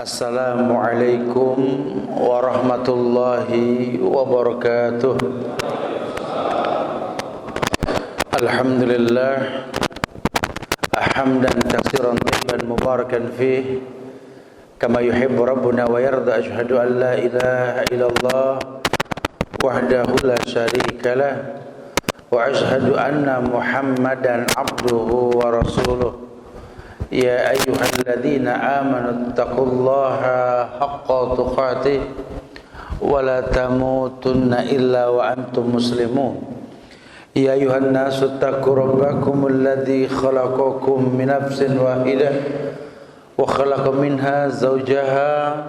Assalamualaikum warahmatullahi wabarakatuh. Alhamdulillah hamdan katsiran tayyiban mubarakan fih kama yuhibbu rabbuna wa yarda. Asyhadu an la ilaha illallah wahdahu la syarika lah wa asyhadu anna Muhammadan abduhu wa rasuluh. Ya ayyuhalladzina amanu taqullaha haqqa tuqatih wa la tamutunna illa wa antum muslimun. Ya ayyuhan nasu taqu rabbakumul ladzi khalaqakum min nafsin wahidah wa khalaqa minha zawjaha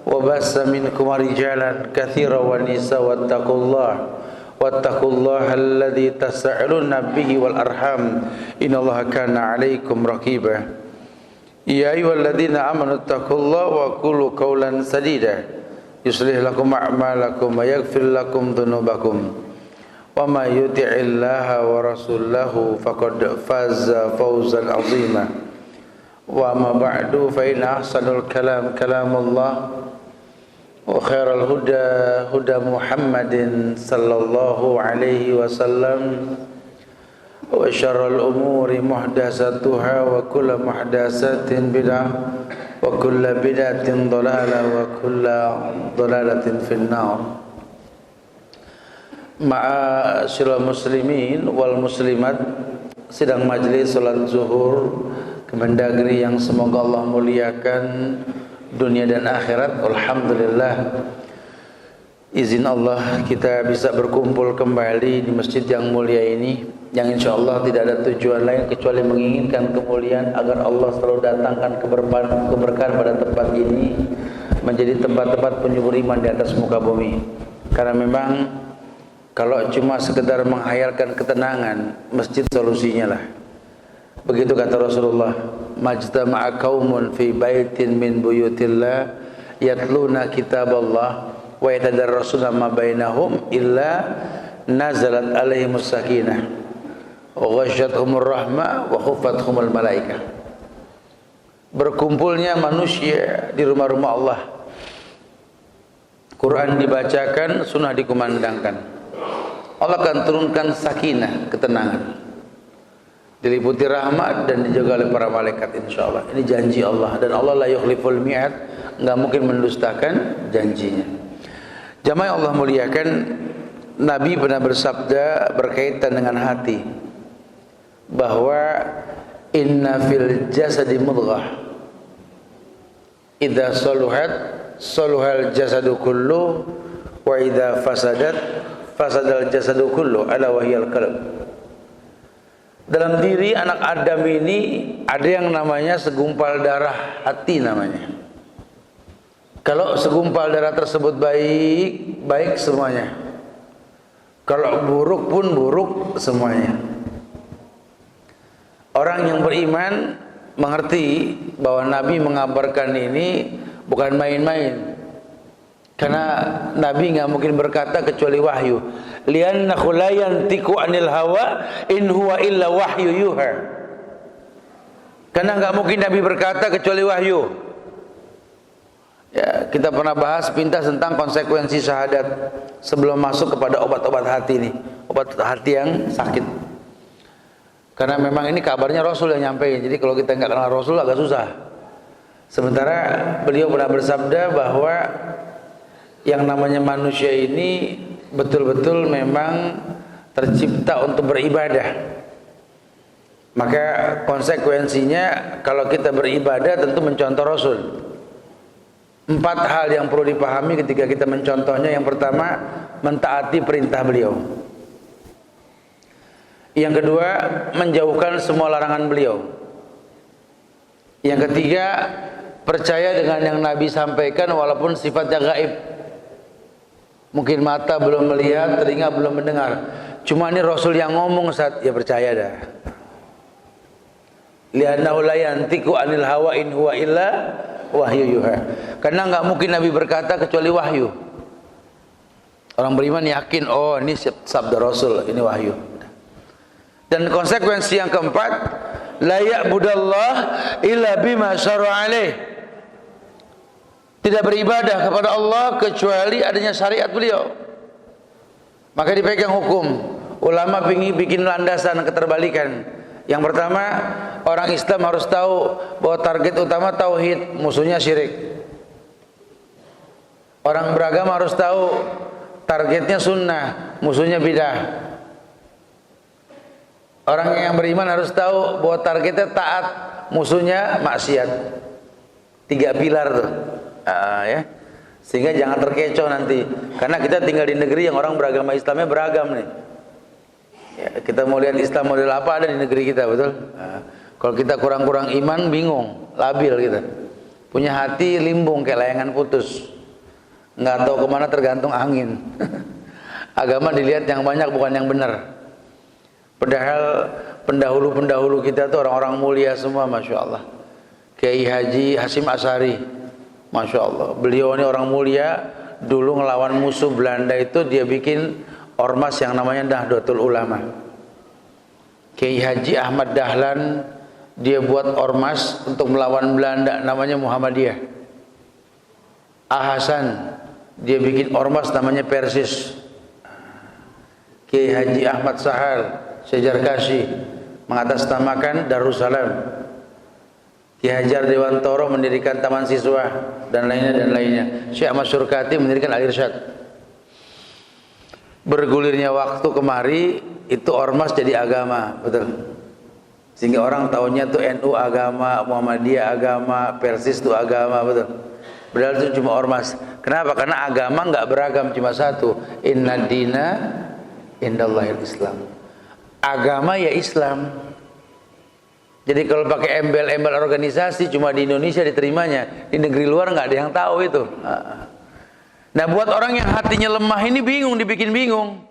wa bassa minkum rijalan katsiran wa nisaa wattaqullaha alladzi tas'aluna bihi wal arham innallaha kana 'alaikum raqiba. Ya ayyuhalladzina amanu taqullaha wa qulu qawlan sadida yuslih lakum a'malakum wa yaghfir lakum dhunubakum wa may yuti'illaha wa rasulahu faqad faza fawzan 'azima. Wa ma ba'du fa inna ahsanal kalam kalamullah wa khairal huda huda Muhammadin sallallahu alaihi wasallam wa syarrul umuri muhdatsatuha wa kullu muhdatsatin bid'ah wa kullu bid'atin dhalalah wa kullu dhalalatin finnar. Ma'asyiral muslimin wal muslimat, sidang majelis salat zuhur Kemendagri yang semoga Allah muliakan dunia dan akhirat. Alhamdulillah, izin Allah kita bisa berkumpul kembali di masjid yang mulia ini, yang insyaallah tidak ada tujuan lain kecuali menginginkan kemuliaan agar Allah selalu datangkan keberkahan pada tempat ini menjadi tempat-tempat penyubur iman di atas muka bumi. Karena memang kalau cuma sekedar menghayalkan ketenangan, masjid solusinya lah. Begitu kata Rasulullah, majtama'a qaumun fi baitin min buyutillah yatluna kitaballah wa yatadarrasuna ma bainahum illa nazalat alaihimus sakinah wa ghasyiyatuhumur rahmah wa khafathumul malaikah. Berkumpulnya manusia di rumah-rumah Allah, Quran dibacakan, sunnah dikumandangkan, Allah akan turunkan sakinah, ketenangan, diliputi rahmat dan dijaga oleh para malaikat insyaallah. Ini janji Allah, dan Allah la yukhliful mi'ad, enggak mungkin mendustakan janjinya. Jamaah Allah muliakan, Nabi pernah bersabda berkaitan dengan hati bahwa inna fil jasadi mudghah idza saluhat saluhal jasadu kullu wa idza fasadat fasadal jasadu kullu ala wahyal qalb. Dalam diri anak Adam ini ada yang namanya segumpal darah hati namanya. Kalau segumpal darah tersebut baik, baik semuanya. Kalau buruk pun buruk semuanya. Orang yang beriman mengerti bahwa Nabi mengabarkan ini bukan main-main. Karena Nabi enggak mungkin berkata kecuali wahyu. Li'annahu la yantiqu 'anil hawa in huwa illa wahyu yuha. Karena enggak mungkin Nabi berkata kecuali wahyu. Ya, kita pernah bahas pintas tentang konsekuensi syahadat sebelum masuk kepada obat-obat hati ini, obat hati yang sakit. Karena memang ini kabarnya Rasul yang nyampein. Jadi kalau kita enggak kenal Rasul agak susah. Sementara beliau pernah bersabda bahwa yang namanya manusia ini betul-betul memang tercipta untuk beribadah. Maka konsekuensinya kalau kita beribadah tentu mencontoh Rasul. 4 hal yang perlu dipahami ketika kita mencontohnya. Yang pertama, mentaati perintah beliau. Yang kedua, menjauhkan semua larangan beliau. Yang ketiga, percaya dengan yang Nabi sampaikan walaupun sifatnya gaib. Mungkin mata belum melihat, telinga belum mendengar, cuma ini Rasul yang ngomong, saat ya percaya dah. Li'annahu la yantiqu 'anil hawa in huwa illa wahyu yuha. Karena enggak mungkin Nabi berkata kecuali wahyu. Orang beriman yakin, oh ini sabda Rasul, ini wahyu. Dan konsekuensi yang keempat, la ya'budallah illa bima syara'a alaih. tidak beribadah kepada Allah kecuali adanya syariat beliau. Maka dipegang hukum. Ulama bikin landasan keterbalikan. Yang pertama, orang Islam harus tahu bahwa target utama tauhid, musuhnya syirik. Orang beragama harus tahu targetnya sunnah, musuhnya bidah. Orang yang beriman harus tahu bahwa targetnya taat, musuhnya maksiat. 3 pilar tuh, ya. Sehingga jangan terkecoh nanti. Karena kita tinggal di negeri yang orang beragama Islamnya beragam nih. Ya, kita mau lihat Islam model apa ada di negeri kita, betul? Kalau kita kurang-kurang iman, bingung, labil kita. Punya hati limbung kayak layangan putus. Nggak tahu kemana tergantung angin. Agama dilihat yang banyak bukan yang benar. Padahal pendahulu-pendahulu kita tuh orang-orang mulia semua, Masya Allah. Kiai Haji Hasyim Asy'ari, Masya Allah. Beliau ini orang mulia. Dulu ngelawan musuh Belanda itu dia bikin ormas yang namanya Nahdlatul Ulama. Kiai Haji Ahmad Dahlan dia buat ormas untuk melawan Belanda namanya Muhammadiyah. Hasan dia bikin ormas namanya Persis. Kiai Haji Ahmad Sahal Sejarkasi mengatasnamakan Darussalam. Kiai Hajar Dewantoro mendirikan Taman Siswa dan lainnya. Syekh Ahmad Syurkati mendirikan Al-Irsyad. Bergulirnya waktu kemari itu ormas jadi agama, betul. Sehingga orang tahunya tuh NU agama, Muhammadiyah agama, Persis itu agama, betul. Padahal itu cuma ormas. Kenapa? Karena agama nggak beragam, cuma satu. Inna dina indallahil Islam. Agama ya Islam. Jadi kalau pakai embel-embel organisasi cuma di Indonesia diterimanya, di negeri luar nggak ada yang tahu itu. Nah, buat orang yang hatinya lemah ini bingung, dibikin bingung.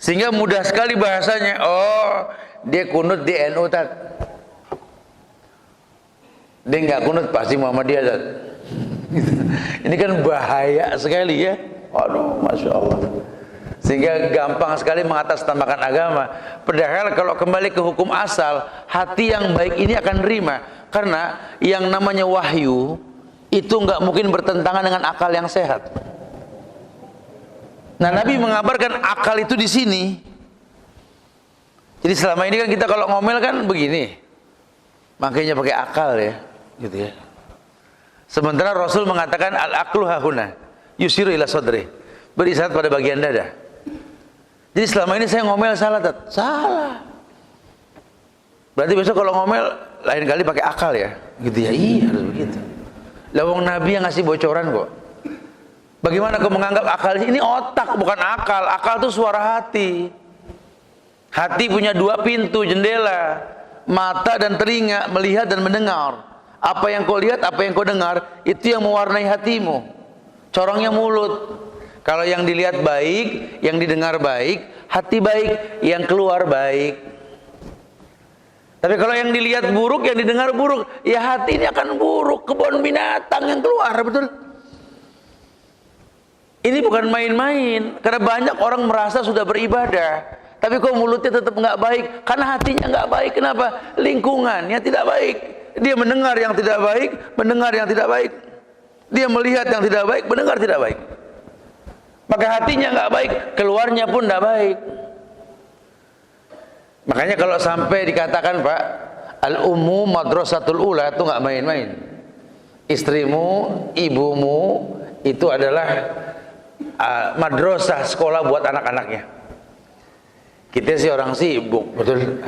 Sehingga mudah sekali bahasanya. Oh, dia kunut di NU tat. Dia nggak kunut pasti Muhammadiyah tat. Ini kan bahaya sekali ya. Aduh, Masya Allah. Sehingga gampang sekali mengatasnamakan agama. Padahal kalau kembali ke hukum asal, hati yang baik ini akan nerima. Karena yang namanya wahyu itu nggak mungkin bertentangan dengan akal yang sehat. Nah, Nabi mengabarkan akal itu di sini. Jadi selama ini kan kita kalau ngomel kan begini, makanya pakai akal ya, gitu ya. Sementara Rasul mengatakan al-aqlu hahuna, yusiru ila sadri, berisyarat pada bagian dada. Jadi selama ini saya ngomel salah, tat. Salah. Berarti besok kalau ngomel lain kali pakai akal ya, gitu ya. Iya harus begitu. Lawang Nabi yang ngasih bocoran kok. Bagaimana kau menganggap akal ini otak bukan akal? Akal itu suara hati. Hati punya 2 pintu jendela, mata dan telinga, melihat dan mendengar. Apa yang kau lihat, apa yang kau dengar, itu yang mewarnai hatimu. Corongnya mulut. Kalau yang dilihat baik, yang didengar baik, hati baik, yang keluar baik. Tapi kalau yang dilihat buruk, yang didengar buruk, ya hati ini akan buruk, kebun binatang yang keluar, betul? Ini bukan main-main, karena banyak orang merasa sudah beribadah, tapi kok mulutnya tetap nggak baik, karena hatinya nggak baik. Kenapa? Lingkungannya tidak baik. Dia mendengar yang tidak baik, mendengar yang tidak baik. Dia melihat yang tidak baik, mendengar tidak baik. Maka hatinya nggak baik, keluarnya pun nggak baik. Makanya kalau sampai dikatakan Pak, al-ummu madrasatul ula, itu nggak main-main. Istrimu, ibumu itu adalah madrasah, sekolah buat anak-anaknya. Kita sih orang sibuk, betul.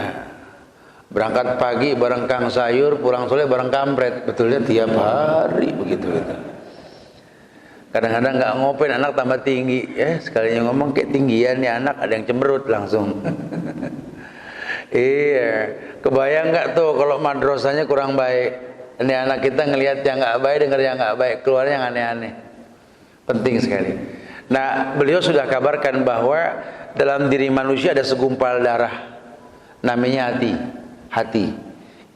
Berangkat pagi bareng kang sayur, pulang sore bareng kampret, betulnya tiap hari begitu gitu. Kadang-kadang nggak ngopen, anak tambah tinggi, ya sekalinya ngomong kayak tinggian nih anak, ada yang cemberut langsung. Iya, kebayang nggak tuh kalau madrasahnya kurang baik, ini anak kita ngelihat yang nggak baik, dengar yang nggak baik, keluarnya yang aneh-aneh. Penting sekali. Nah, beliau sudah kabarkan bahwa dalam diri manusia ada segumpal darah, namanya hati.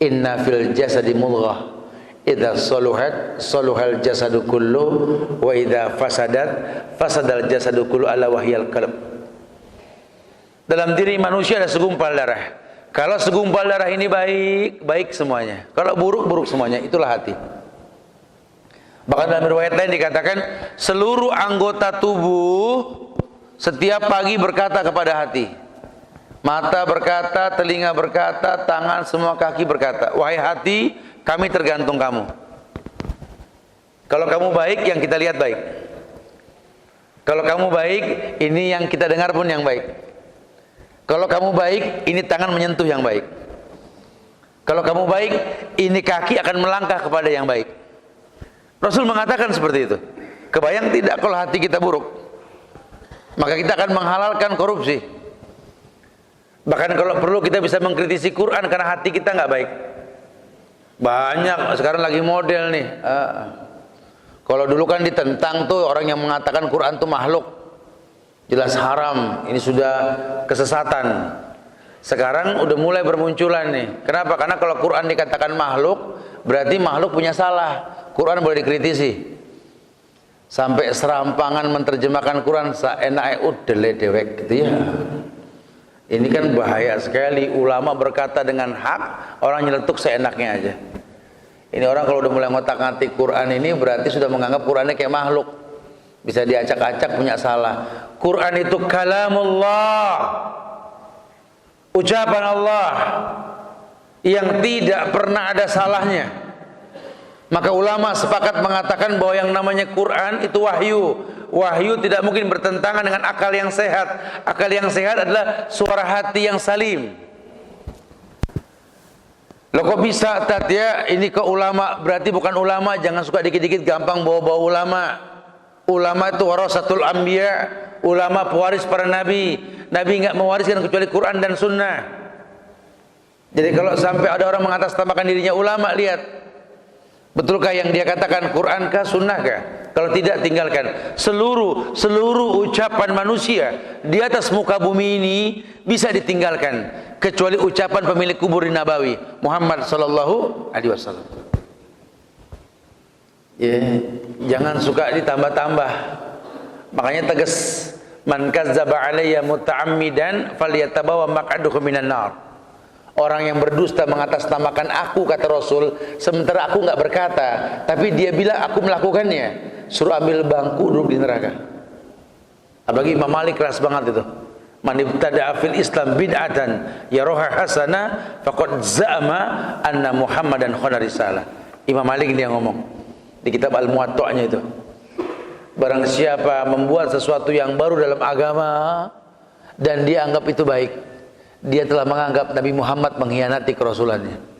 Inna fil jasadi mudghah. Idza saluhat saluhal jasadu kullu wa idza fasadat fasadal jasadu kullu ala wahyal qalb. Dalam diri manusia ada segumpal darah. Kalau segumpal darah ini baik, baik semuanya. Kalau buruk, buruk semuanya. Itulah hati. Bahkan dalam riwayat lain dikatakan seluruh anggota tubuh setiap pagi berkata kepada hati. Mata berkata, telinga berkata, tangan, semua kaki berkata, wahai hati, kami tergantung kamu. Kalau kamu baik, yang kita lihat baik. Kalau kamu baik, ini yang kita dengar pun yang baik. Kalau kamu baik, ini tangan menyentuh yang baik. Kalau kamu baik, ini kaki akan melangkah kepada yang baik. Rasul mengatakan seperti itu. Kebayang tidak kalau hati kita buruk? Maka kita akan menghalalkan korupsi. Bahkan kalau perlu kita bisa mengkritisi Quran karena hati kita nggak baik. Banyak sekarang lagi model nih. Kalau dulu kan ditentang tuh orang yang mengatakan Quran itu makhluk, jelas haram, ini sudah kesesatan. Sekarang udah mulai bermunculan nih. Kenapa? Karena kalau Quran dikatakan makhluk, berarti makhluk punya salah. Quran boleh dikritisi. Sampai serampangan menerjemahkan Quran seenaknya udele dewek gitu ya. Ini kan bahaya sekali. Ulama berkata dengan hak, orang nyeletuk seenaknya aja. Ini orang kalau udah mulai ngotak-ngatik Quran ini berarti sudah menganggap Qurannya kayak makhluk. Bisa diacak-acak punya salah. Quran itu kalamullah, ucapan Allah yang tidak pernah ada salahnya. Maka ulama sepakat mengatakan bahwa yang namanya Quran itu wahyu. Wahyu tidak mungkin bertentangan dengan akal yang sehat. Akal yang sehat adalah suara hati yang salim. Loh kok bisa Tat ya? Ini ke ulama, berarti bukan ulama. Jangan suka dikit-dikit gampang bawa-bawa ulama. Ulama itu warasatul anbiya, ulama pewaris para nabi. Nabi enggak mewariskan kecuali Quran dan sunnah. Jadi kalau sampai ada orang mengatasnamakan dirinya ulama, lihat betulkah yang dia katakan Quran kah, sunnah kah? Kalau tidak, tinggalkan. Seluruh ucapan manusia di atas muka bumi ini bisa ditinggalkan kecuali ucapan pemilik kubur di Nabawi, Muhammad sallallahu alaihi wasallam. Ya, jangan suka ditambah-tambah. Makanya tegas, man kazzaba alayya muta'ammidan falyatabawa maq'adahu minan nar. Orang yang berdusta mengatasnamakan aku, kata Rasul, sementara aku enggak berkata, tapi dia bilang aku melakukannya, suruh ambil bangku duduk di neraka. Apalagi Imam Malik keras banget itu. Man ibtada'a fil Islam bid'atan yaraha hasanah faqad za'ama anna Muhammadan khana risalah. Imam Malik dia ngomong di kitab Al-Muwatta'nya itu. Barang siapa membuat sesuatu yang baru dalam agama dan dia anggap itu baik, dia telah menganggap Nabi Muhammad mengkhianati kerasulannya.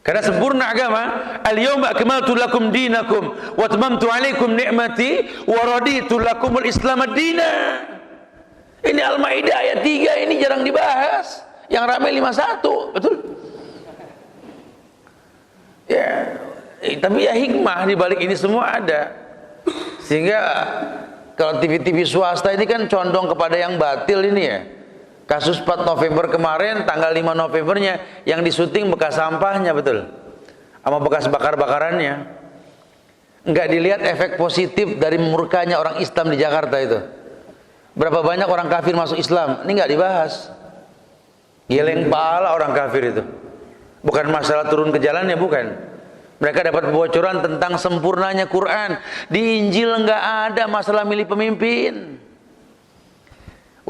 Karena sempurna agama, al-yawma akmaltu lakum dinakum wa atmamtu alaikum ni'mati wa raditu lakumul Islam ad-dina. Ini Al-Maidah ayat 3 ini jarang dibahas. Yang ramai 51, betul? Ya, tapi ya hikmah di balik ini semua ada. Sehingga kalau TV-TV swasta ini kan condong kepada yang batil ini ya. Kasus 4 November kemarin, tanggal 5 Novembernya yang disuting bekas sampahnya, betul, sama bekas bakar-bakarannya. Enggak dilihat efek positif dari murkanya orang Islam di Jakarta itu. Berapa banyak orang kafir masuk Islam, ini enggak dibahas. Geleng pala orang kafir itu. Bukan masalah turun ke jalannya, bukan. Mereka dapat bocoran tentang sempurnanya Quran. Di Injil enggak ada masalah milih pemimpin.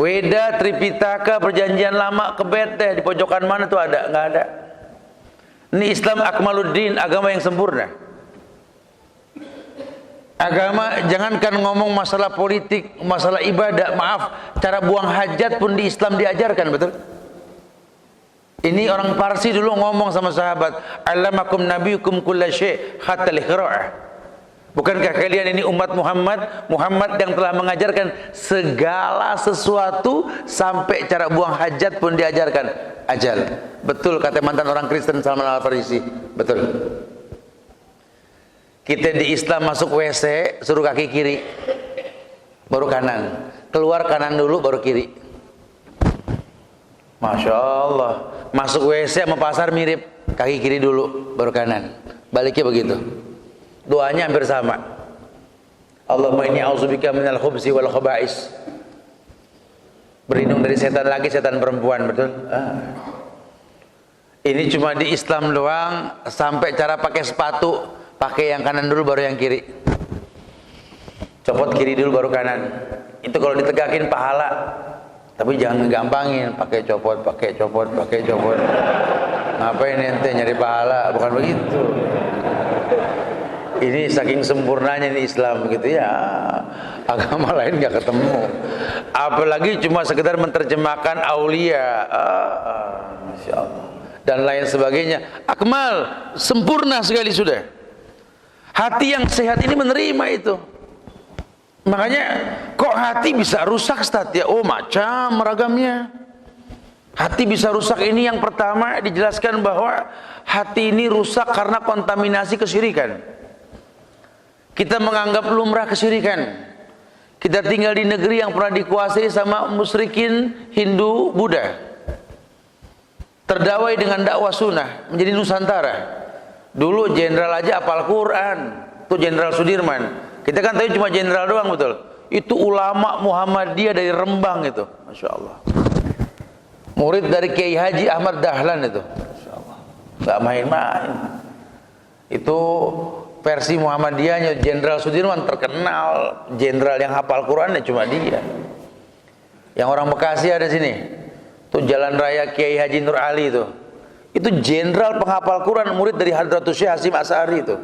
Weda, Tripitaka, perjanjian lama, kebet deh di pojokan mana tuh ada? Nggak ada. Ini Islam akmaluddin, agama yang sempurna. Agama, jangankan ngomong masalah politik, masalah ibadah, maaf, cara buang hajat pun di Islam diajarkan, betul? Ini orang Parsi dulu ngomong sama sahabat, "Allamakum nabiyukum kulla syai' hatta al-qira'ah." Bukankah kalian ini umat Muhammad yang telah mengajarkan segala sesuatu sampai cara buang hajat pun diajarkan. Ajal. Betul kata mantan orang Kristen Salman Al-Farisi. Betul. Kita di Islam masuk WC suruh kaki kiri, baru kanan. Keluar kanan dulu baru kiri. Masya Allah. Masuk WC sama pasar mirip, kaki kiri dulu baru kanan. Baliknya begitu. Doanya hampir sama. Allahumma inni a'udzubika minal khubsi wal khaba'is. Berlindung dari setan laki, setan perempuan, betul? Ini cuma di Islam doang, sampai cara pakai sepatu, pakai yang kanan dulu baru yang kiri. Copot kiri dulu baru kanan. Itu kalau ditegakin pahala. Tapi jangan ngegampangin, pakai copot, pakai copot, pakai copot. Ngapain ente nyari pahala? Bukan begitu. Ini saking sempurnanya nih Islam gitu ya. Agama lain nggak ketemu. Apalagi cuma sekedar menerjemahkan aulia. Masya Allah. Dan lain sebagainya. Akmal, sempurna sekali sudah. Hati yang sehat ini menerima itu. Makanya kok hati bisa rusak, Ustaz? Ya, oh macam ragamnya. Hati bisa rusak ini yang pertama dijelaskan bahwa hati ini rusak karena kontaminasi kesyirikan. Kita menganggap lumrah kesyirikan. Kita tinggal di negeri yang pernah dikuasai sama musyrikin Hindu, Buddha. Terdawai dengan dakwah sunnah, menjadi Nusantara. Dulu jenderal aja hafal Quran, itu Jenderal Sudirman. Kita kan tahu cuma jenderal doang, betul. Itu ulama Muhammadiyah dari Rembang itu, Masya Allah. Murid dari Kiai Haji Ahmad Dahlan itu, Masya Allah. Gak main-main. Itu versi Muhammadiyahnya. Jenderal Sudirman terkenal, jenderal yang hafal Quran ya cuma dia. Yang orang Bekasi ada sini. Itu Jalan Raya Kiai Haji Nur Ali itu. Itu jenderal penghafal Quran, murid dari Hadratus Syekh Hasyim Asy'ari itu.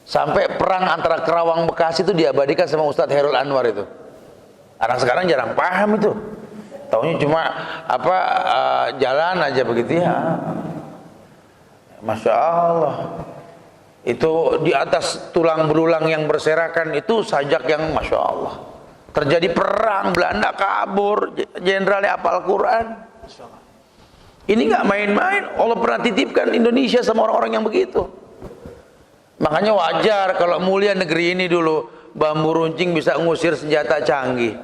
Sampai perang antara Kerawang Bekasi itu diabadikan sama Ustadz Herul Anwar itu. Anak sekarang jarang paham itu. Taunya cuma jalan aja begitu ya. Masya Allah. Itu di atas tulang belulang yang berserakan itu sajak yang Masya Allah. Terjadi perang, Belanda kabur, jenderalnya hafal Quran. Ini nggak main-main. Allah pernah titipkan Indonesia sama orang-orang yang begitu. Makanya wajar kalau mulia negeri ini dulu bambu runcing bisa ngusir senjata canggih.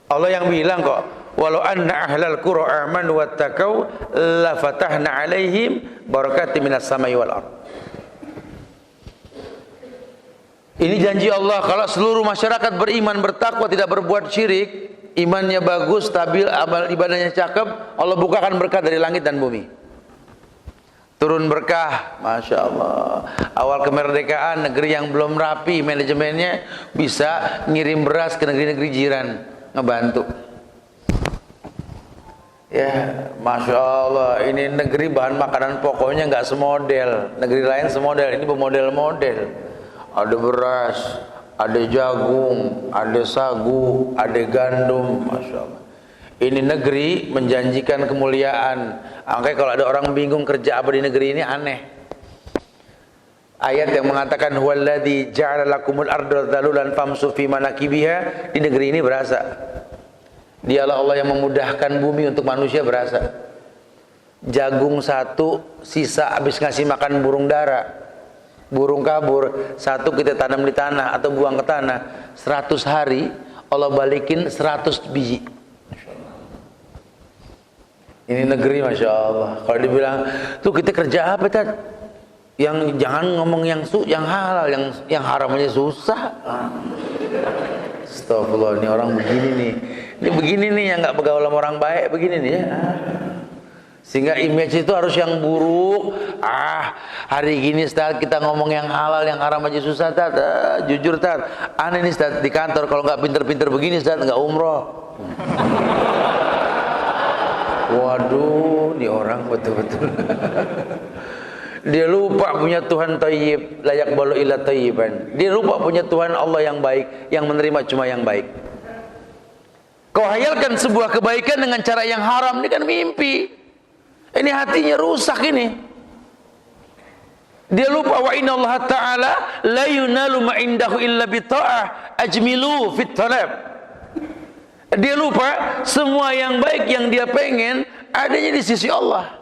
Allah yang bilang kok, walau anna ahlal qura amanu wattaqau la fatahna alaihim barakatim minas samai wal ardh. Ini janji Allah, kalau seluruh masyarakat beriman, bertakwa, tidak berbuat syirik, imannya bagus, stabil, amal ibadahnya cakep, Allah bukakan berkah dari langit dan bumi. Turun berkah, Masya Allah. Awal kemerdekaan, negeri yang belum rapi manajemennya bisa ngirim beras ke negeri-negeri jiran, ngebantu. Ya, Masya Allah. Ini negeri bahan makanan pokoknya nggak semodel. Negeri lain semodel, ini bermodel-model. Ada beras, ada jagung, ada sagu, ada gandum, Masya Allah. Ini negeri menjanjikan kemuliaan. Makanya kalau ada orang bingung kerja apa di negeri ini, aneh. Ayat yang mengatakan huwallazi ja'ala lakumul arda dhalulan famshu fi manakibiha, di negeri ini berasa. Dialah Allah yang memudahkan bumi untuk manusia, berasa. Jagung satu sisa habis ngasih makan burung dara, burung kabur, satu kita tanam di tanah atau buang ke tanah, 100 hari Allah balikin 100 biji. Ini negeri Masya Allah. Kalau dibilang tuh kita kerja apa Tad? Yang jangan ngomong yang halal, yang haram aja susah. Astagfirullah, ini orang begini nih. Ini begini nih yang nggak bergaul sama orang baik begini nih ya. Sehingga image itu harus yang buruk. Hari gini Ustaz kita ngomong yang halal, yang haram aja susah Tad. Jujur Tad, aneh nih Ustaz di kantor kalau nggak pinter-pinter begini Ustaz nggak umroh. Waduh, ini orang betul-betul. Dia lupa punya Tuhan Thayyib, layak balu ila thayyiban. Dia lupa punya Tuhan Allah yang baik, yang menerima cuma yang baik. Kau hayalkan sebuah kebaikan dengan cara yang haram, ini kan mimpi. Ini hatinya rusak ini. Dia lupa wa inna Allah Ta'ala la yunalu ma indahu illa bi ta'ah ajmilu fit talab. Dia lupa semua yang baik yang dia pengen adanya di sisi Allah.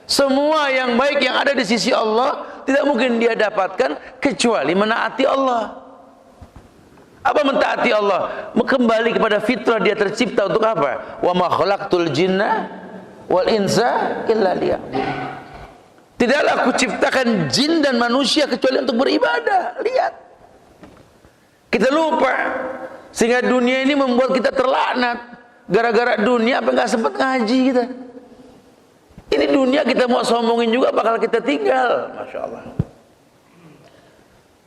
Semua yang baik yang ada di sisi Allah tidak mungkin dia dapatkan kecuali menaati Allah. Apa mentaati Allah? Kembali kepada fitrah, dia tercipta untuk apa? Wa ma khalaqtul jinna wal insa illa liya'budun. Tidaklah aku ciptakan jin dan manusia kecuali untuk beribadah. Lihat. Kita lupa. Sehingga dunia ini membuat kita terlaknat. Gara-gara dunia apa nggak sempat ngaji kita. Ini dunia kita mau sombongin juga bakal kita tinggal. Masya Allah.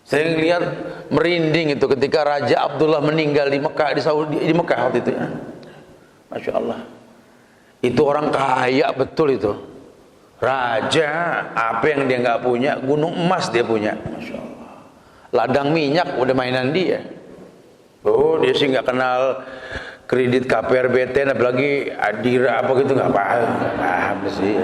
Saya lihat merinding itu ketika Raja Abdullah meninggal di Mekah, di Saudi, di Mekah waktu itu ya. Masya Allah. Itu orang kaya betul itu. Raja, apa yang dia nggak punya? Gunung emas dia punya. Masya Allah. Ladang minyak udah mainan dia. Oh, dia sih nggak kenal kredit KPR-BTN, apalagi Adira apa gitu, nggak paham sih.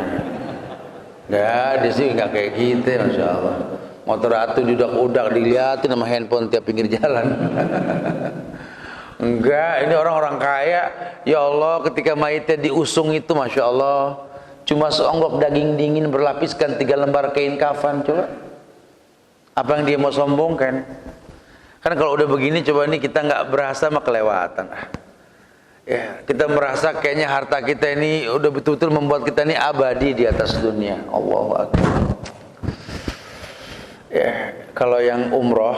Nggak, dia sih nggak kayak gitu, Masya Allah. Motor atuh diudak-udak dilihatin sama handphone tiap pinggir jalan. Enggak, ini orang-orang kaya. Ya Allah, ketika mayitnya diusung itu, Masya Allah, cuma seonggok daging dingin berlapiskan 3 lembar kain kafan. Coba, apa yang dia mau sombongkan? Kan kalau udah begini, coba nih kita nggak berasa mah kelewatan. Ya, kita merasa kayaknya harta kita ini udah betul-betul membuat kita ini abadi di atas dunia. Allahu Akbar. Ya, kalau yang umroh,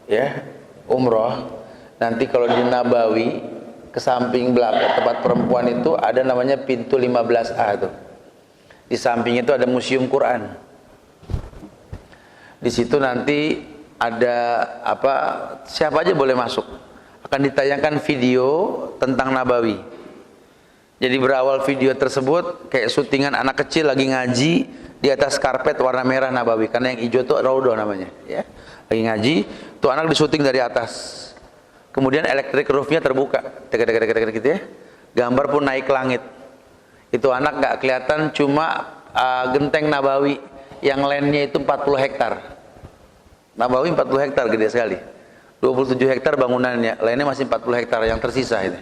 ya, umroh, nanti kalau di Nabawi, ke samping belakang tempat perempuan itu ada namanya pintu 15A tuh. Di samping itu ada museum Quran. Di situ nanti ada apa? Siapa aja boleh masuk. Akan ditayangkan video tentang Nabawi. Jadi berawal video tersebut kayak syutingan anak kecil lagi ngaji di atas karpet warna merah Nabawi, karena yang hijau itu Raudhah namanya, ya. Lagi ngaji, tuh anak disyuting dari atas. Kemudian elektrik roofnya terbuka, gitu ya. Gambar pun naik ke langit. Itu anak nggak kelihatan, cuma genteng Nabawi yang landnya itu 40 hektar. Nabawi 40 hektar, gede sekali. 27 hektar bangunannya, lainnya masih 40 hektar yang tersisa ini.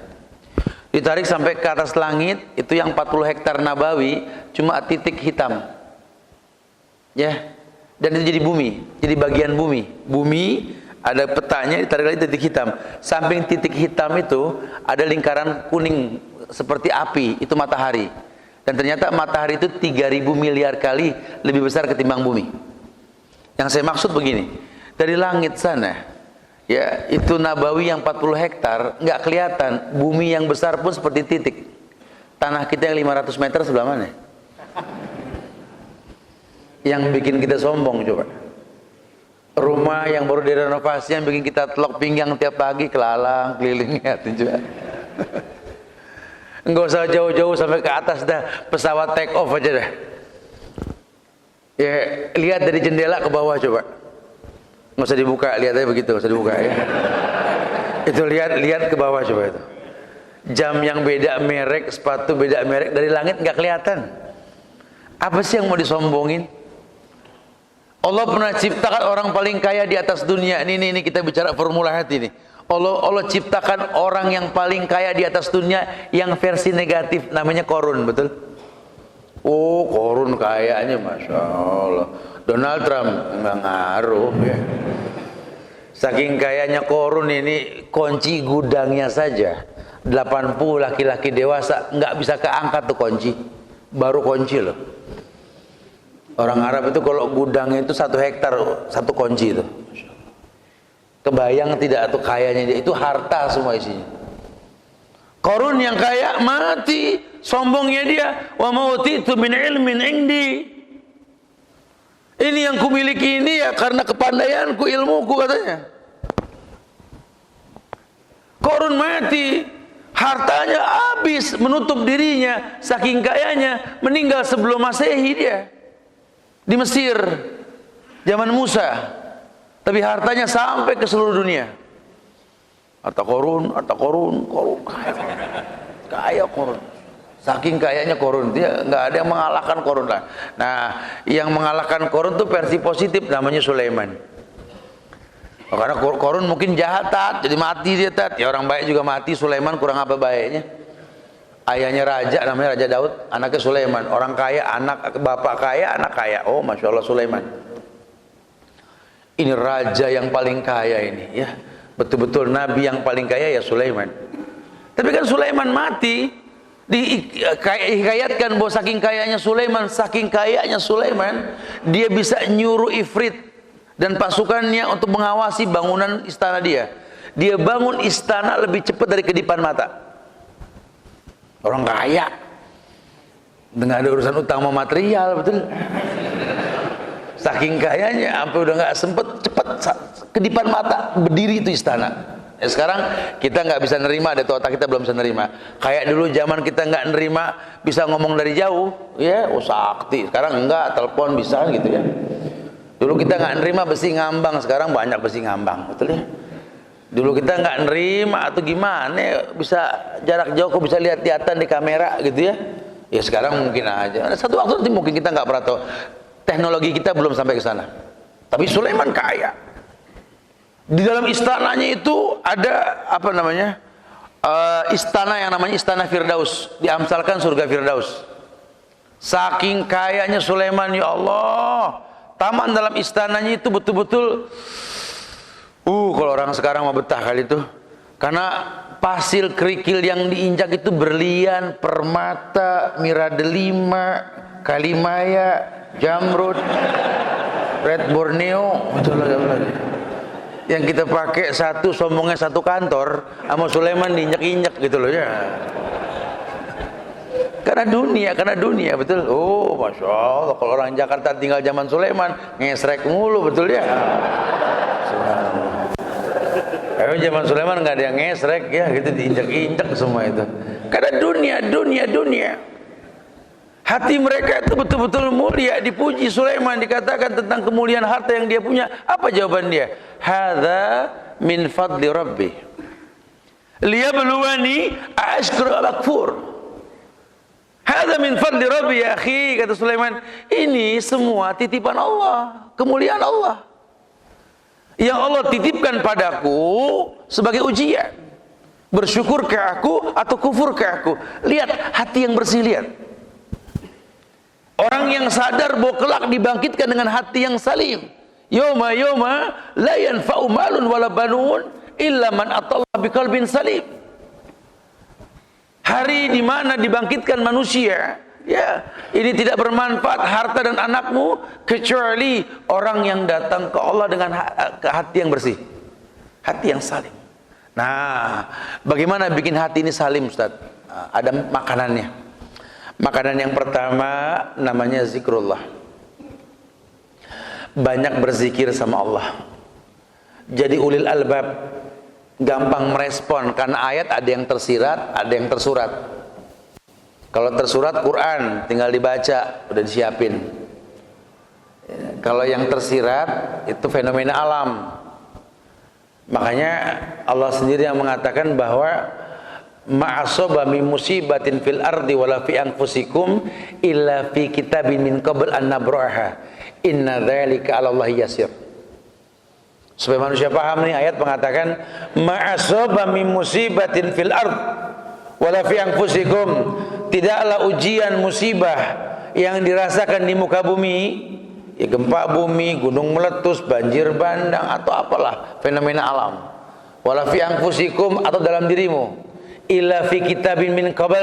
Ditarik sampai ke atas langit, itu yang 40 hektar Nabawi cuma titik hitam. Ya. Dan itu jadi bumi, jadi bagian bumi. Bumi ada petanya, ditarik lagi titik hitam. Samping titik hitam itu ada lingkaran kuning seperti api, itu matahari. Dan ternyata matahari itu 3.000 miliar kali lebih besar ketimbang bumi. Yang saya maksud begini, dari langit sana, ya, itu Nabawi yang 40 hektar nggak kelihatan, bumi yang besar pun seperti titik. Tanah kita yang 500 meter sebelah mana? Yang bikin kita sombong coba. Rumah yang baru direnovasi yang bikin kita telok pinggang tiap pagi, kelalang keliling, lihatin juga. Enggak usah jauh-jauh sampai ke atas dah, pesawat take off aja dah. Ya, lihat dari jendela ke bawah coba. Nggak usah dibuka, lihat aja begitu, nggak usah dibuka ya. Itu lihat ke bawah coba itu. Jam yang beda merek, sepatu beda merek, dari langit nggak kelihatan. Apa sih yang mau disombongin? Allah pernah ciptakan orang paling kaya di atas dunia. Ini kita bicara formula hati nih. Allah ciptakan orang yang paling kaya di atas dunia yang versi negatif, namanya Korun, betul? Oh, Korun kayanya, Masya Allah. Donald Trump nggak ngaruh ya. Saking kayanya Korun ini, kunci gudangnya saja 80 laki-laki dewasa nggak bisa keangkat tuh kunci, baru kunci loh. Orang Arab itu kalau gudangnya itu 1 hektar, 1 kunci itu. Kebayang tidak tuh kayanya dia, itu harta semua isinya. Korun yang kaya mati, sombongnya dia, wa mautitu min ilmin indi. Ini yang kumiliki ini ya karena kepandaianku, ilmuku, katanya. Korun mati, hartanya habis, menutup dirinya, saking kayanya, meninggal sebelum Masehi dia. Di Mesir, zaman Musa. Tapi hartanya sampai ke seluruh dunia. Harta Korun. Kaya Korun. Saking kayanya Korun, dia nggak ada yang mengalahkan Korun lah. Nah, yang mengalahkan Korun itu versi positif, namanya Sulaiman. Karena Korun mungkin jahat, jadi mati dia, ya orang baik juga mati. Sulaiman kurang apa baiknya? Ayahnya raja, namanya Raja Daud, anaknya Sulaiman. Orang kaya, anak bapak kaya, anak kaya. Oh, Masya Allah, Sulaiman. Ini raja yang paling kaya ini, ya. Betul-betul nabi yang paling kaya ya Sulaiman. Tapi kan Sulaiman mati, dihikayatkan bahwa saking kayanya Sulaiman, dia bisa nyuruh ifrit dan pasukannya untuk mengawasi bangunan istana dia. Dia bangun istana lebih cepat dari kedipan mata. Orang kaya. Dengan ada urusan utang sama material, betul. Saking kayanya, sampai udah nggak sempet, cepet kedipan mata berdiri itu istana. Ya, sekarang kita nggak bisa nerima, ada otak kita belum bisa nerima. Kayak dulu zaman kita nggak nerima bisa ngomong dari jauh, ya, sakti. Sekarang enggak, telepon bisa gitu ya. Dulu kita nggak nerima besi ngambang, sekarang banyak besi ngambang, betul ya. Dulu kita nggak nerima atau gimana, bisa jarak jauh kok bisa lihat-lihatan di kamera gitu ya. Ya sekarang mungkin aja. Satu waktu nanti mungkin kita nggak pernah tahu. Teknologi kita belum sampai ke sana. Tapi Sulaiman kaya. Di dalam istananya itu ada apa namanya? Istana yang namanya Istana Firdaus, diamsalkan surga Firdaus. Saking kayanya Sulaiman, ya Allah, taman dalam istananya itu betul-betul kalau orang sekarang mau betah kali itu. Karena pasir kerikil yang diinjak itu berlian, permata, miradelima, kalimaya, jamrud, red Borneo, betul lagi. Yang kita pakai satu, sombongnya satu kantor, sama Sulaiman diinjak-injak gitu loh ya. Karena dunia, betul. Oh, masya Allah, kalau orang Jakarta tinggal zaman Sulaiman, ngesrek mulu, betul ya. Zaman Sulaiman nggak ada yang ngesrek ya, gitu diinjak-injak semua itu. Karena dunia. Hati mereka itu betul-betul mulia, dipuji. Sulaiman dikatakan tentang kemuliaan harta yang dia punya. Apa jawaban dia? Hadza min fadli rabbi liyabluwani ashkuru am akfur. Hadza min fadli rabbi ya akhi, kata Sulaiman. Ini semua titipan Allah, kemuliaan Allah yang Allah titipkan padaku sebagai ujian. Bersyukur ke aku atau kufur ke aku. Lihat hati yang bersih, lihat. Orang yang sadar bahwa kelak dibangkitkan dengan hati yang salim. Yoma la yanfa'u malun wala banun illa man atallaha biqalbin salim. Hari di mana dibangkitkan manusia, ya, ini tidak bermanfaat harta dan anakmu kecuali orang yang datang ke Allah dengan hati yang bersih, hati yang salim. Nah, bagaimana bikin hati ini salim, Ustaz? Ada makanannya. Makanan yang pertama namanya zikrullah. Banyak berzikir sama Allah. Jadi ulil albab, gampang merespon karena ayat ada yang tersirat, ada yang tersurat. Kalau tersurat Quran tinggal dibaca, udah disiapin. Kalau yang tersirat itu fenomena alam. Makanya Allah sendiri yang mengatakan bahwa ma'asaba min musibatin fil ardi wala fi anfusikum illa fi kitabin min qabl an nabraha inna dzalika 'ala Allahi yasir. Supaya manusia paham nih, ayat mengatakan ma'asaba min musibatin fil ard wala fi anfusikum, tidaklah ujian musibah yang dirasakan di muka bumi, ya gempa bumi, gunung meletus, banjir bandang atau apalah fenomena alam, wala fi anfusikum atau dalam dirimu, illa fi kitabin min qabl,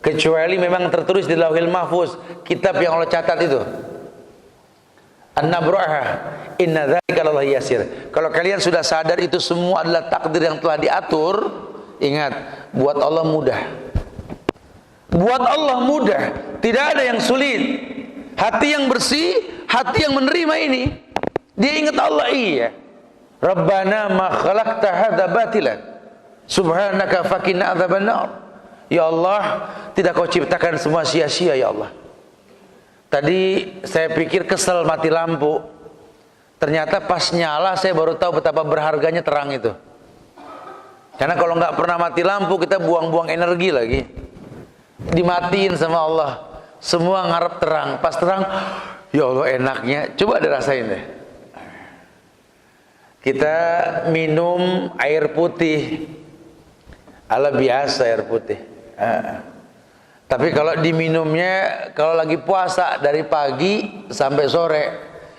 kecuali memang tertulis di Lauhil Mahfuz, kitab yang Allah catat itu. An-nabraha inna dzalika 'ala Allahi yasir. Kalau kalian sudah sadar itu semua adalah takdir yang telah diatur, ingat, buat Allah mudah. Buat Allah mudah, tidak ada yang sulit. Hati yang bersih, hati yang menerima ini, dia ingat Allah. Iya, Rabbana ma khalaqta hadza batilan subhanaka faqina adzabannar. Ya Allah, tidak kau ciptakan semua sia-sia ya Allah. Tadi saya pikir kesel mati lampu. Ternyata pas nyala saya baru tahu betapa berharganya terang itu. Karena kalau nggak pernah mati lampu kita buang-buang energi lagi. Dimatiin sama Allah. Semua ngarep terang. Pas terang, ya Allah enaknya. Coba dirasain deh. Kita minum air putih. Ala biasa air putih. Tapi kalau diminumnya, kalau lagi puasa dari pagi sampai sore,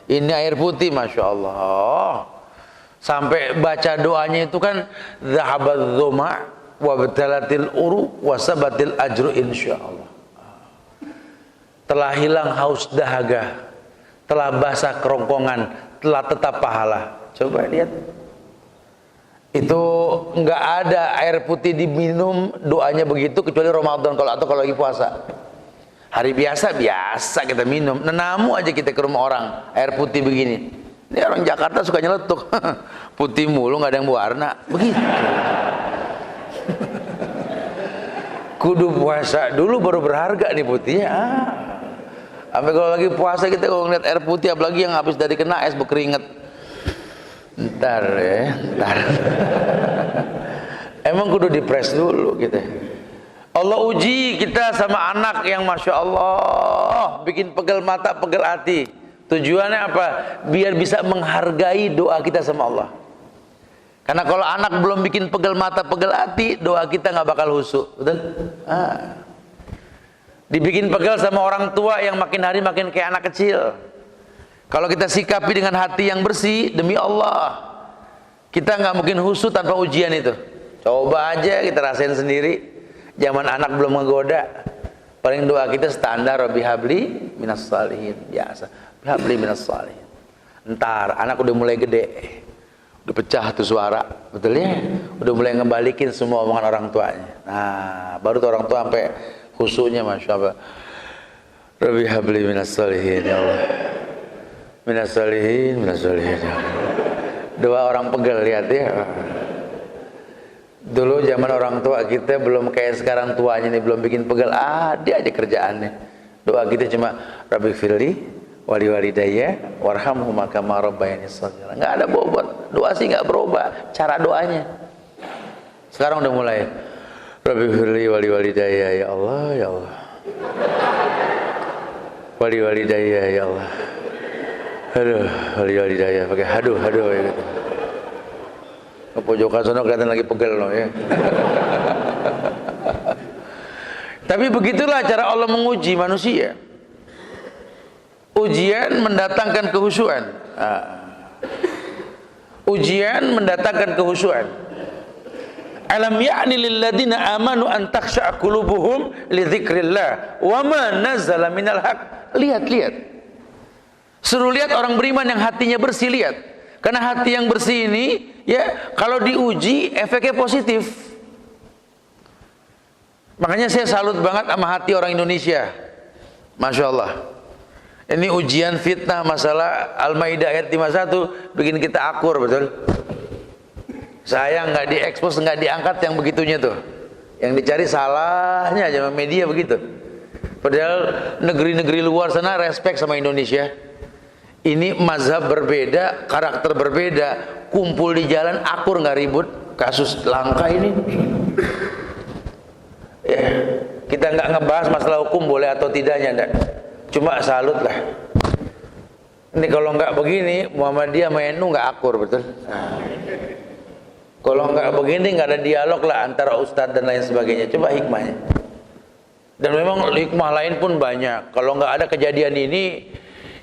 ini air putih, masya Allah. Sampai baca doanya itu kan, zahabat dhuma wa batalatil uru wa sabatil ajru insyaallah. Telah hilang haus dahaga, telah basah kerongkongan, telah tetap pahala. Coba lihat. Itu nggak ada air putih diminum doanya begitu kecuali Ramadan kalau lagi puasa. Hari biasa kita minum. Nenamu aja kita ke rumah orang, air putih begini. Ini orang Jakarta suka nyeletuk. Putih mulu, nggak ada yang berwarna. Begitu. Kudu puasa dulu baru berharga nih putihnya. Sampai kalau lagi puasa kita kalau ngeliat air putih, apalagi yang habis dari kena es berkeringat. Ntar. Emang kudu dipres dulu kita. Allah uji kita sama anak yang Masya Allah bikin pegel mata, pegel hati. Tujuannya apa? Biar bisa menghargai doa kita sama Allah. Karena kalau anak belum bikin pegel mata, pegel hati, doa kita nggak bakal husu. Betul? Dibikin pegel sama orang tua yang makin hari makin kayak anak kecil. Kalau kita sikapi dengan hati yang bersih, demi Allah, kita nggak mungkin husu tanpa ujian itu. Coba aja kita rasain sendiri. Zaman anak belum menggoda, paling doa kita standar, Rabbi habli minas salihin, biasa. Habli minas salihin. Ntar anak udah mulai gede, udah pecah tuh suara, betul ya? Udah mulai ngebalikin semua omongan orang tuanya. Nah, baru tuh orang tua sampai khusyuknya, Masya Allah. Rabbi habli minas salihin, ya Allah. Minas salihin, minas salihin, ya Allah. Doa orang pegel, lihat ya. Dulu zaman orang tua kita belum kayak sekarang tuanya nih, belum bikin pegel, dia aja kerjaannya. Doa kita cuma Rabbi firli wali walidayya warhamhuma kama rabbayani shaghira. Enggak ada bobot. Doa sih enggak berubah, cara doanya. Sekarang udah mulai Rabbi firli wali walidayya, ya Allah, ya Allah. Wali walidayya, ya Allah. Aduh, wali walidayya pakai haduh ya gitu. Ke pojokan sana kelihatan lagi pegel loh ya. Tapi begitulah cara Allah menguji manusia. Ujian mendatangkan kehusuan. Ujian mendatangkan kehusuan. Alam ya'ni lil ladina amanu an takhsha'a qulubuhum li dzikrillah wa ma nazzala minal haq. Lihat. Suruh lihat orang beriman yang hatinya bersih, lihat. Karena hati yang bersih ini, ya, kalau diuji efeknya positif. Makanya saya salut banget sama hati orang Indonesia. Masya Allah. Ini ujian fitnah masalah Al-Maidah ayat 51 bikin kita akur, betul? Saya nggak diekspos, nggak diangkat yang begitunya tuh. Yang dicari salahnya aja sama media begitu. Padahal negeri-negeri luar sana respect sama Indonesia. Ini mazhab berbeda, karakter berbeda, kumpul di jalan akur nggak ribut. Kasus langka ini. Ya, kita nggak ngebahas masalah hukum boleh atau tidaknya, enggak. Cuma salut lah. Ini kalau nggak begini, Muhammadiyah sama NU nggak akur, betul? Kalau nggak begini nggak ada dialog lah antara ustadz dan lain sebagainya. Coba hikmahnya. Dan memang hikmah lain pun banyak. Kalau nggak ada kejadian ini,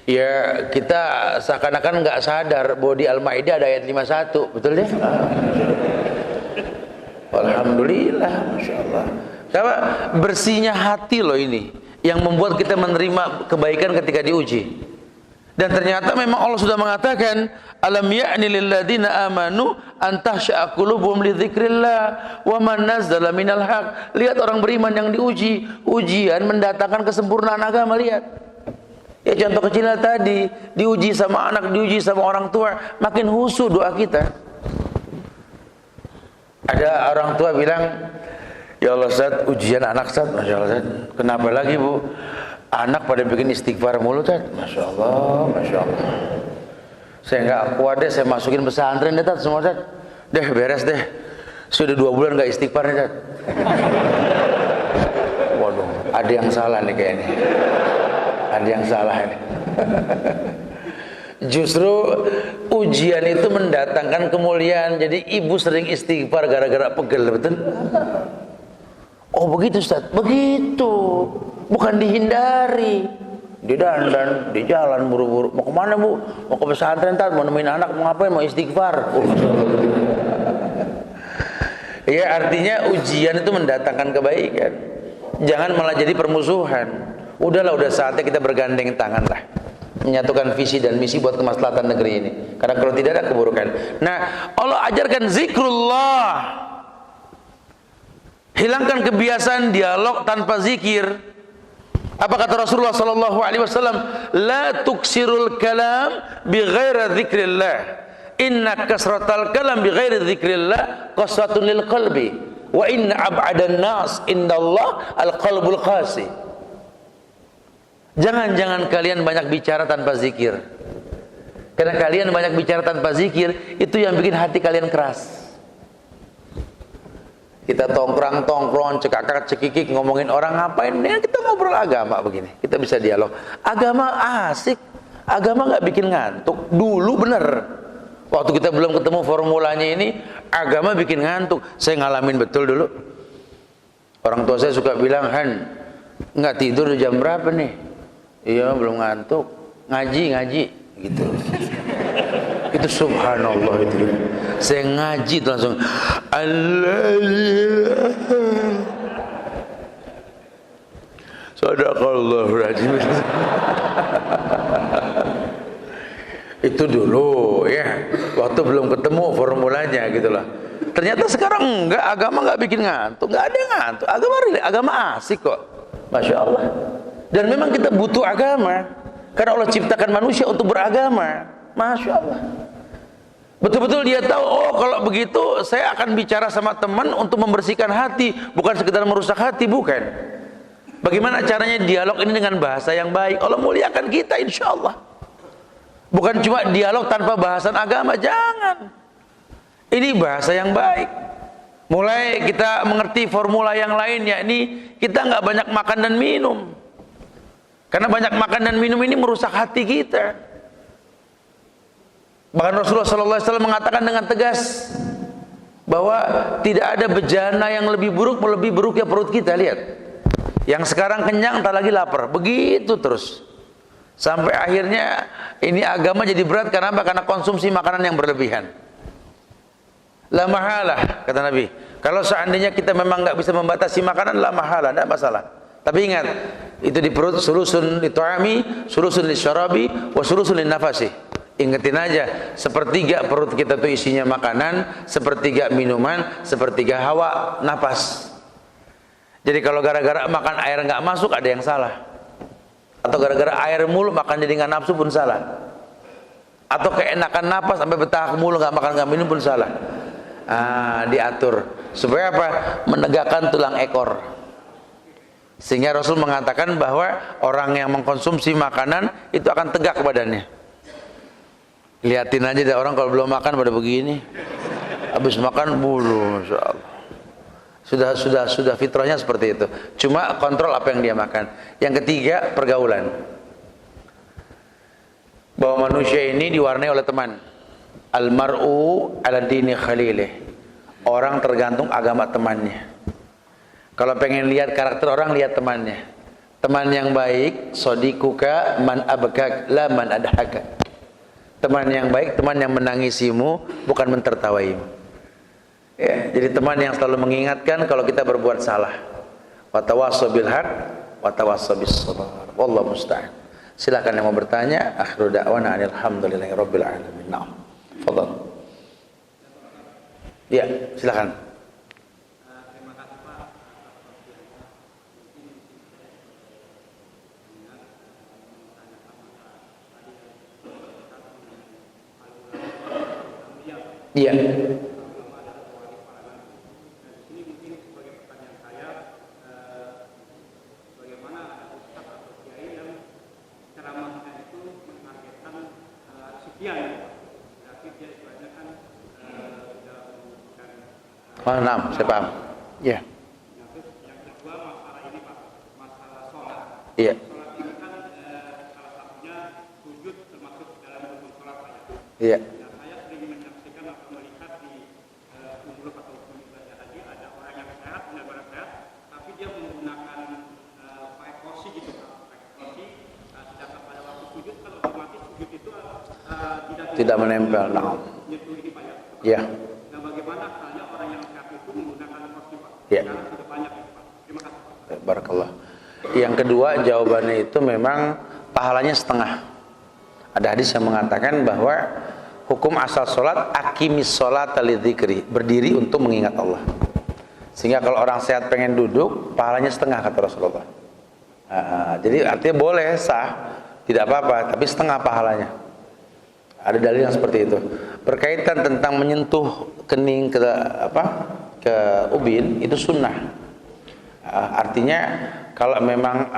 ya kita seakan-akan nggak sadar bahwa di Al-Maidah ada ayat 51, betul ya? Alhamdulillah, Masya Allah. Karena bersihnya hati loh ini yang membuat kita menerima kebaikan ketika diuji. Dan ternyata memang Allah sudah mengatakan, alam ya'ni lil ladzina amanu an tahsha'a qulubuhum li dzikrillah wa man nazzala minal haq. Lihat orang beriman yang diuji, ujian mendatangkan kesempurnaan agama, lihat. Ya contoh kecilnya tadi, diuji sama anak, diuji sama orang tua, makin husu doa kita. Ada orang tua bilang, ya Allah Ustaz, ujian anak Ustaz, Masya Allah Ustaz. Kenapa lagi Bu? Anak pada bikin istighfar mulu Ustaz. Masya Allah, Masya Allah. Saya nggak kuat deh, saya masukin pesantren deh Ustaz, semua Ustaz. Deh beres deh. Sudah 2 bulan nggak istighfar nih Ustaz. Waduh, ada yang salah nih kayaknya. Ada yang salah ini. Justru ujian itu mendatangkan kemuliaan. Jadi ibu sering istighfar gara-gara pegel, betul? Oh begitu Ustaz? Begitu. Bukan dihindari. Di dandan, di jalan buru-buru. Mau kemana Bu? Mau ke pesantren Ustaz, mau nemenin anak, mau ngapain? Mau istighfar. Ya artinya ujian itu mendatangkan kebaikan. Jangan malah jadi permusuhan. Udahlah, udah saatnya kita bergandeng tangan lah, menyatukan visi dan misi buat kemaslahatan negeri ini. Karena kalau tidak ada keburukan. Nah, Allah ajarkan zikrullah. Hilangkan kebiasaan dialog tanpa zikir. Apa kata Rasulullah sallallahu alaihi wasallam? La tuksirul kalam bi ghairi dzikrillah. Inna kasratal kalam bi ghairi dzikrillah qaswatun lil qalbi. Wa inna ab'adan nas indallah al-qalbul qasi. Jangan kalian banyak bicara tanpa zikir. Karena kalian banyak bicara tanpa zikir, itu yang bikin hati kalian keras. Kita tongkrong, cekikik ngomongin orang ngapain? Ya, kita ngobrol agama begini. Kita bisa dialog. Agama asik. Agama nggak bikin ngantuk. Dulu bener. Waktu kita belum ketemu formulanya ini, agama bikin ngantuk. Saya ngalamin betul dulu. Orang tua saya suka bilang, Han, nggak tidur jam berapa nih? Iya, belum ngantuk. Ngaji, gitu. Itu subhanallah itu. Saya ngaji itu langsung Allah. Sadaqallahul azim. Itu dulu ya, waktu belum ketemu formulanya gitulah. Ternyata sekarang enggak, agama enggak bikin ngantuk, enggak ada ngantuk. Agama asik kok. Masya Allah. Dan memang kita butuh agama karena Allah ciptakan manusia untuk beragama. Masya Allah. Betul-betul dia tahu, oh kalau begitu saya akan bicara sama teman untuk membersihkan hati, bukan sekedar merusak hati, bukan. Bagaimana caranya dialog ini dengan bahasa yang baik? Allah muliakan kita insya Allah. Bukan cuma dialog tanpa bahasan agama, jangan. Ini bahasa yang baik. Mulai kita mengerti formula yang lain, yakni kita nggak banyak makan dan minum. Karena banyak makan dan minum ini merusak hati kita. Bahkan Rasulullah SAW mengatakan dengan tegas bahwa tidak ada bejana yang lebih buruk ya perut kita. Lihat, yang sekarang kenyang, tak lagi lapar, begitu terus sampai akhirnya ini agama jadi berat. Karena apa? Karena konsumsi makanan yang berlebihan. La mahalah, kata Nabi, kalau seandainya kita memang nggak bisa membatasi makanan, la mahalah, tidak masalah. Tapi ingat, itu di perut sulusun li tu'ami, sulusun li syarabi, wa sulusun li nafasi. Ingetin aja, sepertiga perut kita tuh isinya makanan, sepertiga minuman, sepertiga hawa, napas. Jadi kalau gara-gara makan air nggak masuk, ada yang salah. Atau gara-gara air mulu makan jadi nggak nafsu pun salah. Atau keenakan napas sampai betah mulu nggak makan nggak minum pun salah. Diatur supaya apa? Menegakkan tulang ekor. Sehingga Rasul mengatakan bahwa orang yang mengkonsumsi makanan itu akan tegak badannya. Lihatin aja deh orang kalau belum makan pada begini, habis makan bulu, Masya Allah. Sudah fitrahnya seperti itu. Cuma kontrol apa yang dia makan. Yang ketiga, pergaulan. Bahwa manusia ini diwarnai oleh teman. Almar'u ala dini khalilih. Orang tergantung agama temannya. Kalau pengen lihat karakter orang, lihat temannya. Teman yang baik, sodikuka man abakak la man adhaka. Teman yang baik, teman yang menangisimu, bukan mentertawaimu. Ya, jadi teman yang selalu mengingatkan kalau kita berbuat salah. Wa tawassaw bil haq, wa tawassaw bis sabr. Wallahu musta'an. Silakan yang mau bertanya. Akhiru da'wana alhamdulillahi rabbil alamin. Na'am. Fadhal. Ya, silakan. Iya. Nah, saya paham. Iya. Yang kedua masalah ini Pak, masalah sholat. Iya. Sholat ini kan salah satunya sujud termasuk dalam rukun sholat Pak. Iya. Tidak menempel. Nah. Ya. Nah, bagaimana halnya orang yang sehat itu menggunakan kursi Pak? Ya. Karena sudah banyak Pak. Terima kasih Pak. Barakallah. Yang kedua, jawabannya itu memang pahalanya setengah. Ada hadis yang mengatakan bahwa hukum asal sholat aqimis sholata lidzikri, berdiri untuk mengingat Allah. Sehingga kalau orang sehat pengen duduk, pahalanya setengah kata Rasulullah. Jadi artinya boleh sah, tidak apa-apa, tapi setengah pahalanya. Ada dalil yang seperti itu. Berkaitan tentang menyentuh kening ke ubin itu sunnah. Artinya kalau memang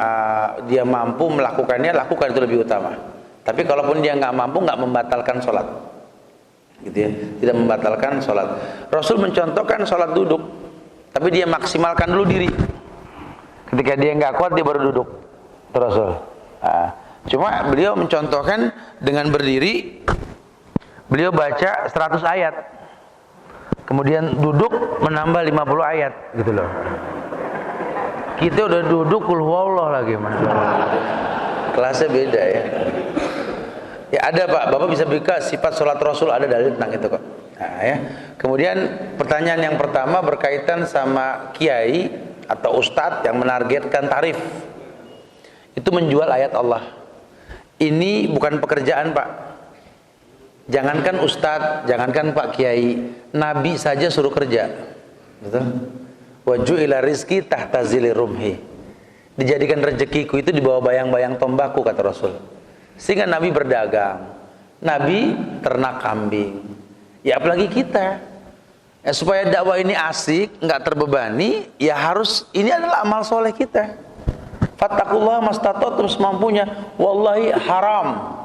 dia mampu melakukannya, lakukan, itu lebih utama. Tapi kalaupun dia nggak mampu, nggak membatalkan sholat, gitu ya, tidak membatalkan sholat. Rasul mencontohkan sholat duduk, tapi dia maksimalkan dulu diri. Ketika dia nggak kuat, dia baru duduk. Itu Rasul. Cuma beliau mencontohkan dengan berdiri, beliau baca 100 ayat, kemudian duduk menambah 50 ayat, gitu loh. Kita udah duduk kul huwallah lagi, Masya Allah. Kelasnya beda ya. Ya ada Pak, Bapak bisa buka sifat sholat Rasul, ada dalil tentang itu kok. Ya. Kemudian pertanyaan yang pertama berkaitan sama kiai atau ustadz yang menargetkan tarif. Itu menjual ayat Allah. Ini bukan pekerjaan Pak. Jangankan ustadz, jangankan Pak Kiai, Nabi saja suruh kerja. Betul? Waju'ila rizki tahta zili rumhi. Dijadikan rezekiku itu di bawah bayang-bayang tombakku, kata Rasul. Sehingga Nabi berdagang, Nabi ternak kambing. Ya apalagi kita. Ya, supaya dakwah ini asik, nggak terbebani, ya harus, ini adalah amal soleh kita. Fattakullah mastata'tum, semampunya. Wallahi haram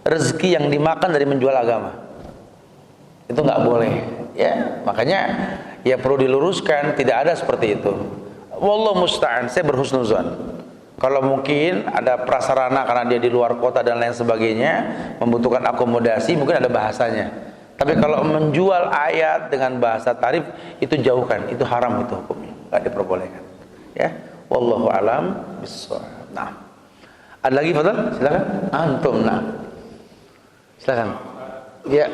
rezeki yang dimakan dari menjual agama. Itu nggak boleh. Ya, makanya ya perlu diluruskan, tidak ada seperti itu. Wallahu musta'an, saya berhusnuzon. Kalau mungkin ada prasarana karena dia di luar kota dan lain sebagainya, membutuhkan akomodasi, mungkin ada bahasanya. Tapi kalau menjual ayat dengan bahasa tarif, itu jauhkan, itu haram, itu hukumnya, nggak diperbolehkan. Ya, wallahu alam bissawab. Nah, ada lagi, Fadal? Silakan. Antum, nah, silakan. Ya.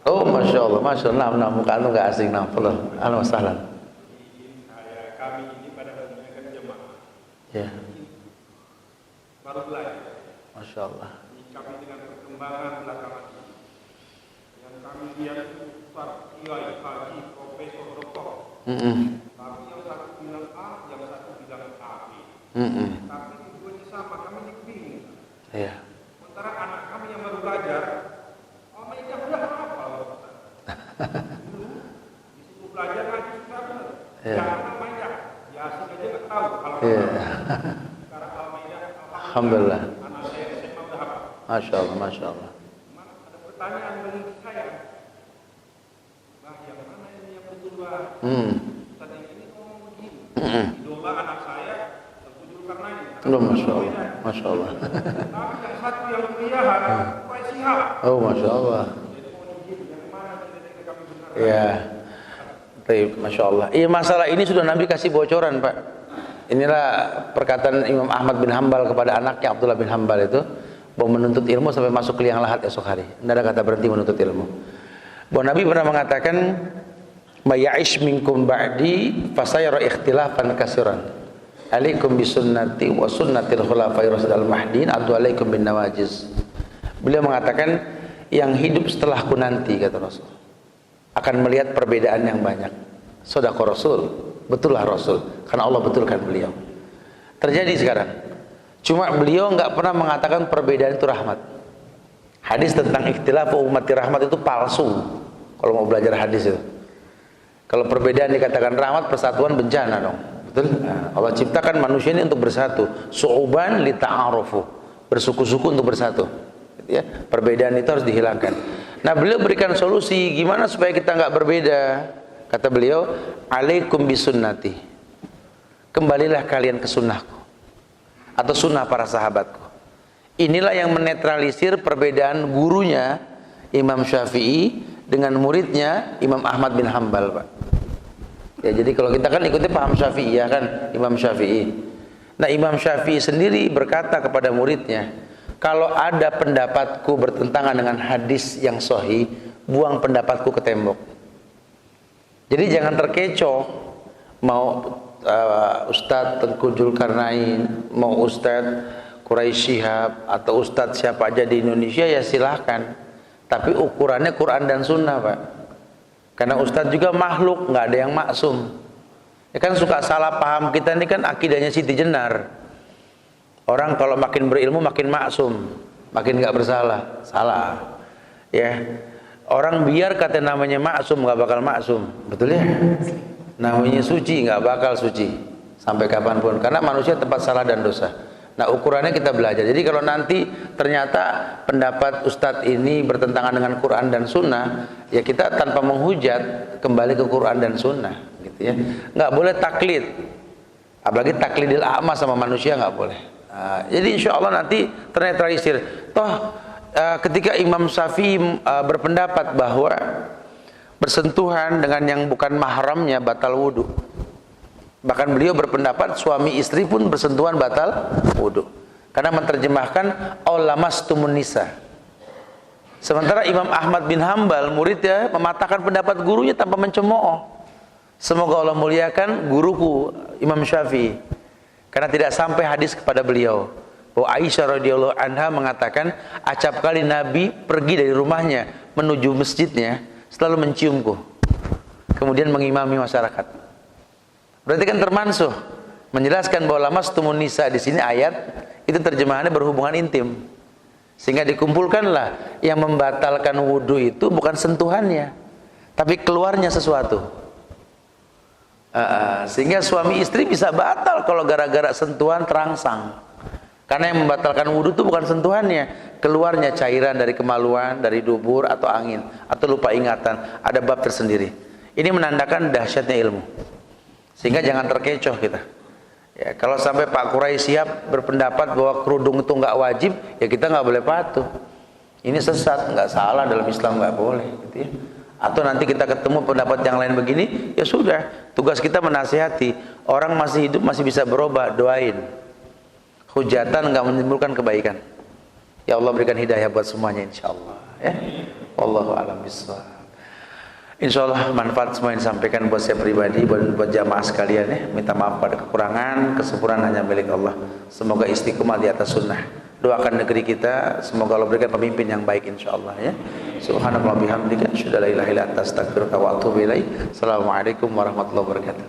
Oh, masya Allah, masya Allah. Nah, muka antum nggak asing, nah, Fadal. Alhamdulillah. Kami ini pada menggunakan jemaah. Ya. Baru belajar. Masya Allah. Kami dengan perkembangan belakangan ini, yang kami lihat Ustaz Kiai Haji Profesor Doktor. Tapi yang satu bilang A, yang satu bilang AB. Tapi tujuannya sama, kami ini bingung. Iya. Sementara anak kami yang baru belajar, mereka udah hafal. Disuruh belajar lagi sudah benar. Jangan Al-Maidah, ya asik aja nggak tahu kalau sekarang Al-Maidah. Alhamdulillah. Anak saya SMA udah hafal. Masya Allah, masya Allah. Ada pertanyaan dari saya. Nah, yang mana ini yang betul Bah? Tadi ini ngomong begini. Idola anak saya tertuju karena ini. Loh, masya Allah, masya Allah. Tapi yang satu yang kuliahan, Pak Sihab. Oh, masya Allah. Jadi mau begini, yang mana kita kami benar? Ya. Baik, masya Allah. Iya, masalah ini sudah Nabi kasih bocoran, Pak. Inilah perkataan Imam Ahmad bin Hambal kepada anaknya Abdullah bin Hambal itu, bahwa menuntut ilmu sampai masuk ke liang lahat esok hari. Tidak ada kata berhenti menuntut ilmu. Bahwa Nabi pernah mengatakan, "Maya'ish minkum ba'di fasayara ikhtilafan katsiran. Alaikum bisunnati wa sunnatil khulafa'ir rasyidil mahdiyyin, addu alaikum bin nawajiz." Beliau mengatakan, yang hidup setelahku nanti, kata Rasul, akan melihat perbedaan yang banyak. Shadaqah Rasul, betullah Rasul, karena Allah betulkan beliau. Terjadi sekarang. Cuma beliau nggak pernah mengatakan perbedaan itu rahmat. Hadis tentang ikhtilaf ummati rahmat itu palsu. Kalau mau belajar hadis itu, kalau perbedaan dikatakan rahmat, persatuan bencana dong. Betul? Nah, Allah ciptakan manusia ini untuk bersatu. Su'uban li ta'arufu, bersuku-suku untuk bersatu. Ya, perbedaan itu harus dihilangkan. Nah, beliau berikan solusi gimana supaya kita nggak berbeda. Kata beliau, alaikum bisunnati, kembalilah kalian ke sunnahku atau sunnah para sahabatku. Inilah yang menetralisir perbedaan gurunya Imam Syafi'i dengan muridnya Imam Ahmad bin Hambal, Pak. Ya, jadi kalau kita kan ikuti paham Syafi'i, ya kan, Imam Syafi'i. Nah, Imam Syafi'i sendiri berkata kepada muridnya, kalau ada pendapatku bertentangan dengan hadis yang sahih, buang pendapatku ke tembok. Jadi jangan terkecoh, mau Ustadz Tengku Zulkarnain, mau Ustadz Quraisy Shihab, atau Ustadz siapa aja di Indonesia, ya silahkan. Tapi ukurannya Quran dan Sunnah, Pak. Karena Ustadz juga makhluk, nggak ada yang maksum. Ya kan suka salah paham kita ini kan akidahnya Siti Jenar. Orang kalau makin berilmu makin maksum, makin nggak bersalah. Salah. Ya. Orang biar kata namanya maksum nggak bakal maksum, betul ya? Namanya suci nggak bakal suci sampai kapanpun. Karena manusia tempat salah dan dosa. Nah ukurannya kita belajar. Jadi kalau nanti ternyata pendapat Ustadz ini bertentangan dengan Quran dan Sunnah, ya kita tanpa menghujat kembali ke Quran dan Sunnah, gitu ya. Nggak boleh taklid, apalagi taklidil a'ma sama manusia nggak boleh. Nah, jadi insya Allah nanti ternetralisir. Toh ketika Imam Syafi'i berpendapat bahwa bersentuhan dengan yang bukan mahramnya batal wudu. Bahkan beliau berpendapat suami istri pun bersentuhan batal wudu. Karena menerjemahkan aulamastumun nisa. Sementara Imam Ahmad bin Hambal muridnya mematahkan pendapat gurunya tanpa mencemooh. Semoga Allah muliakan guruku Imam Syafi'i. Karena tidak sampai hadis kepada beliau bahwa Aisyah radhiyallahu anha mengatakan acap kali Nabi pergi dari rumahnya menuju masjidnya selalu menciumku, kemudian mengimami masyarakat. Berarti kan termansuh menjelaskan bahwa lamastumun nisa di sini ayat itu terjemahannya berhubungan intim, sehingga dikumpulkanlah yang membatalkan wudhu itu bukan sentuhannya, tapi keluarnya sesuatu. Sehingga suami istri bisa batal kalau gara-gara sentuhan terangsang. Karena yang membatalkan wudhu itu bukan sentuhannya, keluarnya cairan dari kemaluan, dari dubur atau angin, atau lupa ingatan. Ada bab tersendiri. Ini menandakan dahsyatnya ilmu. Sehingga jangan terkecoh kita. Ya, kalau sampai Pak Quraisy siap berpendapat bahwa kerudung itu nggak wajib, ya kita nggak boleh patuh. Ini sesat, nggak salah, dalam Islam nggak boleh. Gitu ya. Atau nanti kita ketemu pendapat yang lain begini, ya sudah, tugas kita menasihati. Orang masih hidup masih bisa berubah, doain. Hujatan nggak menimbulkan kebaikan. Ya Allah berikan hidayah buat semuanya insyaallah. Ya, wallahu a'lam bishawab. Insyaallah manfaat semua yang disampaikan buat saya pribadi, buat jamaah sekalian ya. Minta maaf pada kekurangan, kesempurnaan hanya milik Allah. Semoga istiqomah di atas sunnah. Doakan negeri kita, semoga Allah berikan pemimpin yang baik insyaallah ya. Subhanallah bihamdika, asyhadu an la ilaha illa anta astaghfiruka wa atubu ilaik. Assalamualaikum warahmatullahi wabarakatuh.